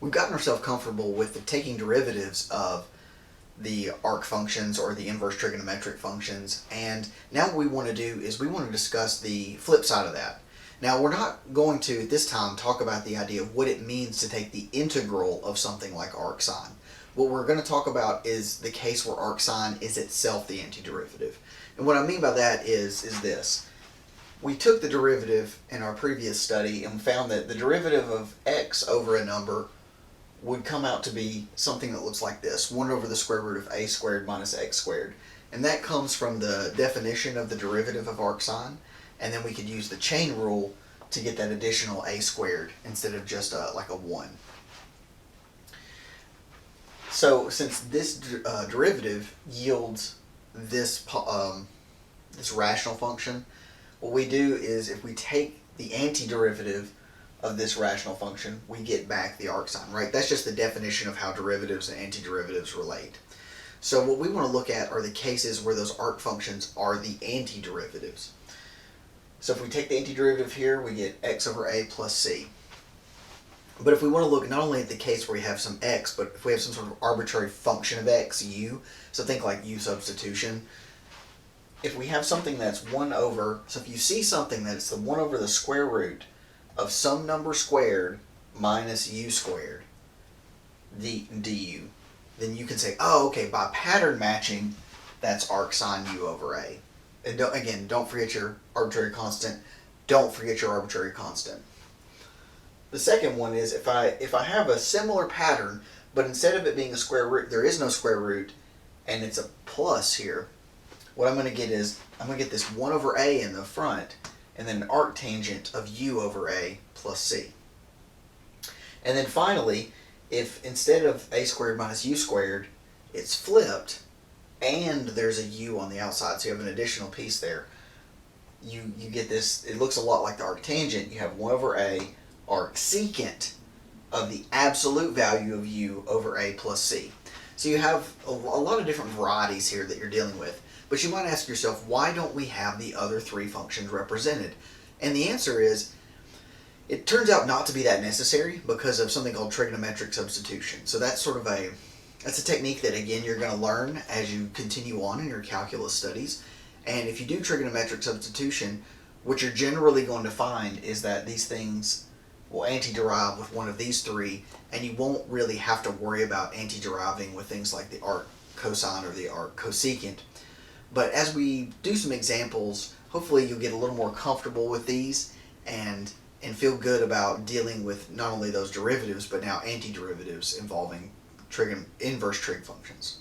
we've gotten ourselves comfortable with the taking derivatives of the arc functions or the inverse trigonometric functions, and now what we want to do is we want to discuss the flip side of that. Now we're not going to at this time talk about the idea of what it means to take the integral of something like arc sine. What we're going to talk about is the case where arc sine is itself the antiderivative. And what I mean by that is this. We took the derivative in our previous study and found that the derivative of x over a number would come out to be something that looks like this: 1 over the square root of a squared minus x squared. And that comes from the definition of the derivative of arc sine, and then we could use the chain rule to get that additional a squared instead of just like a 1. So since this derivative yields this rational function, what we do is if we take the antiderivative of this rational function, we get back the arc sine, right? That's just the definition of how derivatives and antiderivatives relate. So what we want to look at are the cases where those arc functions are the antiderivatives. So if we take the antiderivative here, we get x over a plus c. But if we want to look not only at the case where we have some x, but if we have some sort of arbitrary function of x, u, so think like u substitution, if we have something that's 1 over, so if you see something that's the 1 over the square root of some number squared minus u squared du, then you can say, oh, okay, by pattern matching, that's arc sine u over a. And don't forget your arbitrary constant. Don't forget your arbitrary constant. The second one is if I have a similar pattern, but instead of it being a square root, there is no square root, and it's a plus here, what I'm going to get is, I'm going to get this 1 over a in the front, and then an arc tangent of u over a plus c. And then finally, if instead of a squared minus u squared, it's flipped, and there's a u on the outside, so you have an additional piece there, you get this, it looks a lot like the arc tangent. You have 1 over a arc secant of the absolute value of u over a plus c. So you have a lot of different varieties here that you're dealing with. But you might ask yourself, why don't we have the other 3 functions represented? And the answer is, it turns out not to be that necessary because of something called trigonometric substitution. So that's that's a technique that, again, you're going to learn as you continue on in your calculus studies. And if you do trigonometric substitution, what you're generally going to find is that these things will antiderive with one of these 3, and you won't really have to worry about antideriving with things like the arc cosine or the arc cosecant. But as we do some examples, hopefully you'll get a little more comfortable with these and feel good about dealing with not only those derivatives, but now antiderivatives involving inverse trig functions.